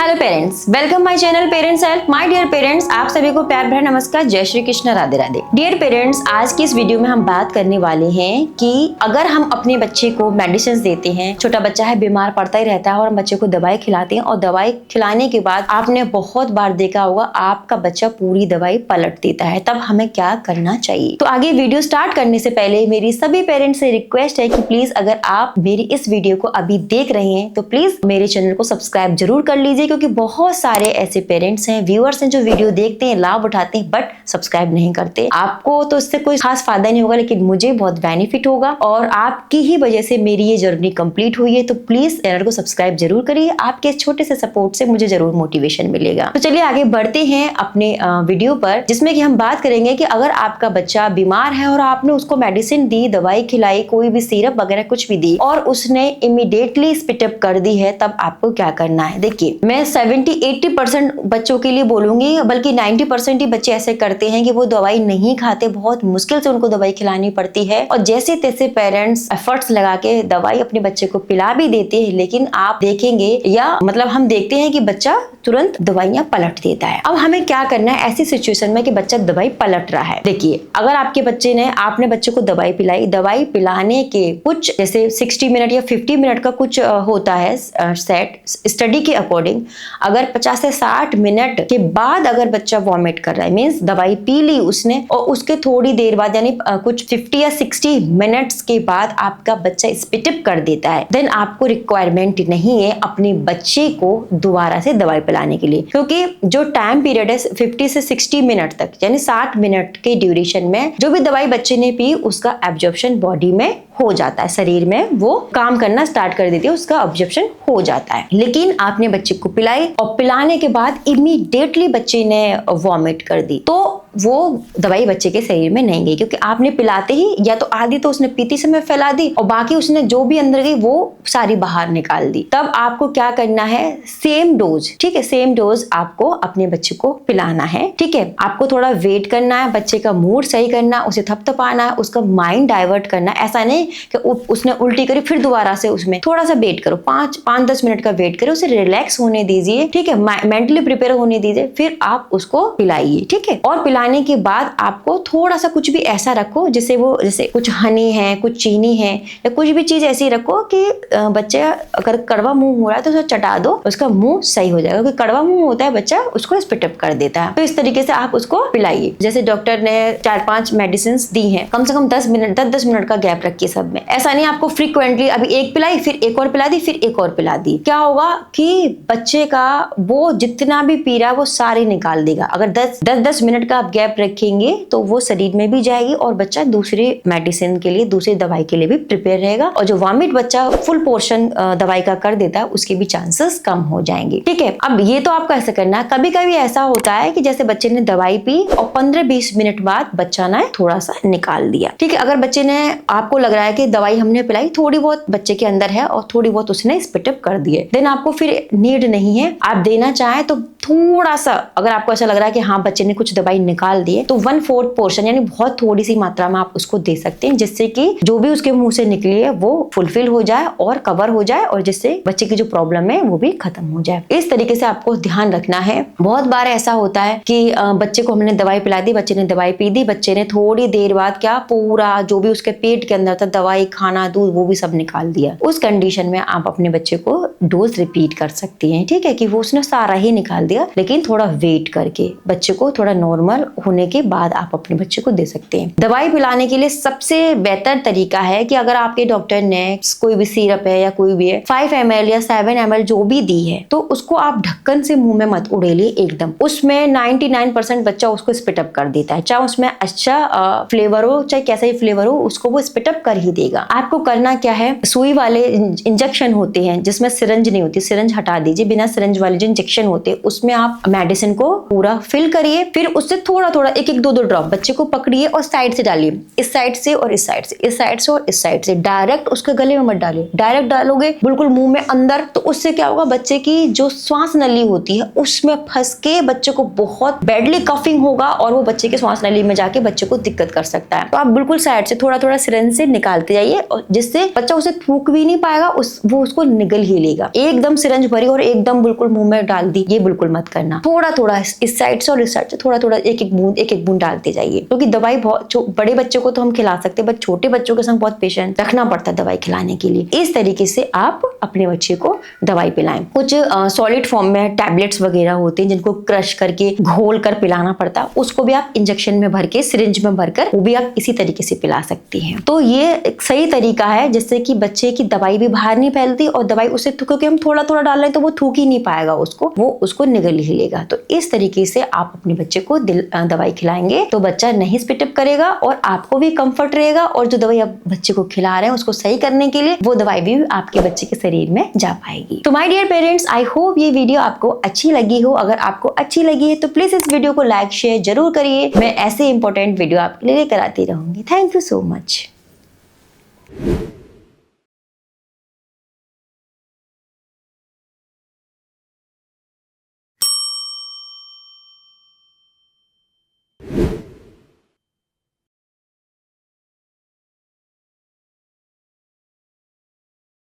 Hello parents, welcome my channel parents help. My dear parents, आप सभी को प्यार भरा नमस्कार, जय श्री कृष्ण, राधे राधे। डियर पेरेंट्स, आज की इस वीडियो में हम बात करने वाले हैं कि अगर हम अपने बच्चे को मेडिसिन देते हैं, छोटा बच्चा है, बीमार पड़ता ही रहता है और हम बच्चे को दवाई खिलाते हैं और दवाई खिलाने के बाद आपने बहुत बार देखा होगा आपका बच्चा पूरी दवाई पलट देता है, तब हमें क्या करना चाहिए। तो आगे वीडियो स्टार्ट करने से पहले मेरी सभी पेरेंट्स से रिक्वेस्ट है कि प्लीज अगर आप मेरी इस वीडियो को अभी देख रहे हैं तो प्लीज मेरे चैनल को सब्सक्राइब जरूर कर लीजिए, क्योंकि बहुत सारे ऐसे पेरेंट्स हैं, व्यूअर्स हैं जो वीडियो देखते हैं, लाभ उठाते हैं बट सब्सक्राइब नहीं करते। आपको तो इससे कोई खास फायदा नहीं होगा, लेकिन मुझे बहुत बेनिफिट होगा और आपकी ही वजह से मेरी ये जर्नी कंप्लीट हुई है। तो प्लीज चैनल को सब्सक्राइब जरूर करिए, आपके छोटे से सपोर्ट से मुझे जरूर मोटिवेशन मिलेगा। तो चलिए आगे बढ़ते हैं अपने वीडियो पर, जिसमें कि हम बात करेंगे कि अगर आपका बच्चा बीमार है और आपने उसको मेडिसिन दी, दवाई खिलाई, कोई भी सिरप वगैरह कुछ भी दी और उसने इमीडिएटली स्पिटअप कर दी है, तब आपको क्या करना है। देखिए, मैं 70-80% बच्चों के लिए बोलूंगी, बल्कि 90% ही बच्चे ऐसे करते हैं कि वो दवाई नहीं खाते, बहुत मुश्किल से उनको दवाई खिलानी पड़ती है और जैसे तैसे पेरेंट्स एफर्ट्स लगा के दवाई अपने बच्चे को पिला भी देते हैं, लेकिन आप देखेंगे या मतलब हम देखते हैं कि बच्चा तुरंत दवाइयां पलट देता है। अब हमें क्या करना है ऐसी सिचुएशन में कि बच्चा दवाई पलट रहा है। देखिए, अगर आपके बच्चे ने आपने बच्चे को दवाई पिलाई, दवाई पिलाने के कुछ जैसे 60 मिनट या 50 मिनट का कुछ होता है सेट, स्टडी के अकॉर्डिंग अगर 50 से 60 मिनट के बाद अगर बच्चा वॉमिट कर रहा है, मीन्स दवाई पी ली उसने और उसके थोड़ी देर बाद यानी कुछ 50 या 60 मिनट्स के बाद आपका बच्चा स्पिटअप कर देता है, देन आपको रिक्वायरमेंट नहीं है अपने बच्चे को दोबारा से दवाई पिलाने के लिए, क्योंकि जो टाइम पीरियड है 50 से 60 मिनट तक यानी 60 मिनट के ड्यूरेशन में जो भी दवाई बच्चे ने पी उसका एब्जॉर्प्शन बॉडी में हो जाता है, शरीर में वो काम करना स्टार्ट कर देती है, उसका ऑब्जर्प्शन हो जाता है। लेकिन आपने बच्चे को पिलाई और पिलाने के बाद इमीडिएटली बच्चे ने वॉमिट कर दी, तो वो दवाई बच्चे के शरीर में नहीं गई, क्योंकि आपने पिलाते ही या तो आधी तो उसने पीते समय फैला दी और बाकी उसने जो भी अंदर गई वो सारी बाहर निकाल दी। तब आपको क्या करना है, सेम डोज, ठीक है, सेम डोज आपको अपने बच्चे को पिलाना है। ठीक है, आपको थोड़ा वेट करना है, बच्चे का मूड सही करना, उसे थपथपाना है, उसका माइंड डाइवर्ट करना। ऐसा नहीं कि उसने उल्टी करी फिर दोबारा से उसमें थोड़ा सा वेट करो, 5-10 मिनट का वेट करो, उसे रिलैक्स होने दीजिए, ठीक है, मेंटली प्रिपेयर होने दीजिए, फिर आप उसको पिलाइए। ठीक है, और पिलाने के बाद आपको थोड़ा सा कुछ भी ऐसा रखो जिससे वो, जैसे कुछ हनी है, कुछ चीनी है या कुछ भी चीज ऐसी रखो कि बच्चे अगर कड़वा मुंह हो रहा है तो उसे चटा दो, उसका मुंह सही हो जाएगा, क्योंकि कड़वा मुंह होता है बच्चा उसको स्पिटअप कर देता है। तो इस तरीके से आप उसको पिलाइए। जैसे डॉक्टर ने 4-5 मेडिसिन दी है, कम से कम 10 मिनट का गैप रखिए सब में। ऐसा नहीं आपको फ्रीक्वेंटली अभी एक पिलाई फिर एक और पिला दी फिर एक और पिला दी। क्या होगा कि बच्चे का वो जितना भी पी रहा है वो सारे निकाल देगा। अगर 10-10 मिनट का आप गैप रखेंगे तो वो शरीर में भी जाएगी और बच्चा दूसरी मेडिसिन के लिए, दूसरी दवाई के लिए भी प्रिपेयर रहेगा, और जो वॉमिट बच्चा फुल पोर्शन दवाई का कर देता है उसके भी चांसेस कम हो जाएंगे। ठीक है, अब ये तो आपको ऐसा करना है। कभी कभी ऐसा होता है कि जैसे बच्चे ने दवाई पी और 15-20 मिनट बाद बच्चा ने थोड़ा सा निकाल दिया। ठीक है, अगर बच्चे ने, आपको लग रहा है कि दवाई हमने पिलाई, थोड़ी बहुत बच्चे के अंदर है और थोड़ी बहुत उसने स्पिटअप कर दिए, देन आपको फिर नीड नहीं है, आप देना चाहें तो थोड़ा सा, अगर आपको ऐसा लग रहा है कि हाँ बच्चे ने कुछ दवाई निकाल दी है, तो 1/4 पोर्शन यानी बहुत थोड़ी सी मात्रा में आप उसको दे सकते हैं, जिससे कि जो भी उसके मुंह से निकली है वो फुलफिल हो जाए और कवर हो जाए और जिससे बच्चे की जो प्रॉब्लम है वो भी खत्म हो जाए। इस तरीके से आपको ध्यान रखना है। बहुत बार ऐसा होता है कि बच्चे को हमने दवाई पिला दी, बच्चे ने दवाई पी दी, बच्चे ने थोड़ी देर बाद क्या पूरा जो भी उसके पेट के अंदर था, दवाई, खाना, दूध, वो भी सब निकाल दिया। उस कंडीशन में आप अपने बच्चे को डोज रिपीट कर सकती हैं। ठीक है, कि वो उसने सारा ही निकाल दिया, लेकिन थोड़ा वेट करके बच्चे को थोड़ा नॉर्मल होने के बाद आप अपने बच्चे को दे सकते हैं। दवाई पिलाने के लिए सबसे बेहतर तरीका है कि अगर आपके डॉक्टर ने कोई भी सिरप है या कोई भी है 5 ml या 7 ml जो भी दी है, तो उसको आप ढक्कन से मुंह में मत उड़ेलिए एकदम। उसमें 99% बच्चा उसको स्पिटअप कर देता है, चाहे उसमें अच्छा फ्लेवर हो चाहे कैसा ही फ्लेवर हो, उसको वो स्पिटअप कर ही देगा। आपको करना क्या है, सुई वाले इंजेक्शन होते हैं जिसमें सिरंज नहीं होती, सिरंज हटा दीजिए, बिना सिरंज वाले जो इंजेक्शन होते हैं उसमें आप मेडिसिन को पूरा फिल करिए, फिर उससे थोड़ा थोड़ा एक एक दो दो ड्रॉप बच्चे को पकड़िए और साइड से डालिए, इस साइड से और इस साइड से, इस साइड से और इस साइड से। डायरेक्ट उसके गले में मत डालिए, डायरेक्ट डालोगे बिल्कुल मुंह में अंदर, तो उससे क्या होगा, बच्चे की जो श्वास नली होती है उसमें फंस के बच्चे को बहुत बैडली कफिंग होगा और वो बच्चे के श्वास नली में जाके बच्चे को दिक्कत कर सकता है। तो आप बिल्कुल साइड से थोड़ा थोड़ा सिरिंज से निकालते जाइए और जिससे बच्चा उसे थूक भी नहीं पाएगा, वो उसको निगल ही लेगा। एकदम सिरिंज भरी और एकदम बिल्कुल मुंह में डाल दी, ये बिल्कुल मत करना। थोड़ा थोड़ा इस साइड से और इस साइड से थोड़ा थोड़ा एक एक बूंद डालते जाइए, क्योंकि दवाई बहुत बड़े बच्चे को तो हम खिला सकते हैं, बट छोटे बच्चों के संग बहुत पेशेंस रखना पड़ता है दवाई खिलाने के लिए। इस तरीके से आप अपने बच्चे को दवाई पिलाएं। कुछ सॉलिड फॉर्म में टैबलेट्स वगैरह होते हैं जिनको क्रश करके घोल कर पिलाना पड़ता है, उसको भी आप इंजेक्शन में भर के सिरिंज में भरकर वो भी आप इसी तरीके से पिला सकती हैं। तो ये एक सही तरीका है जिससे कि बच्चे की दवाई भी बाहर नहीं फैलती और दवाई उसे, क्योंकि हम थोड़ा थोड़ा डाल रहे हैं तो वो थूक ही नहीं पाएगा उसको, वो उसको निगल ही लेगा। तो इस तरीके से आप अपने बच्चे को दवाई खिलाएंगे तो बच्चा नहीं स्पिट अप करेगा और आपको भी कंफर्ट रहेगा, और जो दवाई आप बच्चे को खिला रहे हैं उसको सही करने के लिए वो दवाई भी आपके बच्चे के शरीर में जा पाएगी। तो my dear parents, I hope ये वीडियो आपको अच्छी लगी हो। अगर आपको अच्छी लगी है तो प्लीज इस वीडियो को लाइक शेयर जरूर करिए। मैं ऐसे इंपॉर्टेंट वीडियो आपके लिए लेकर आती रहूंगी। Thank you so much.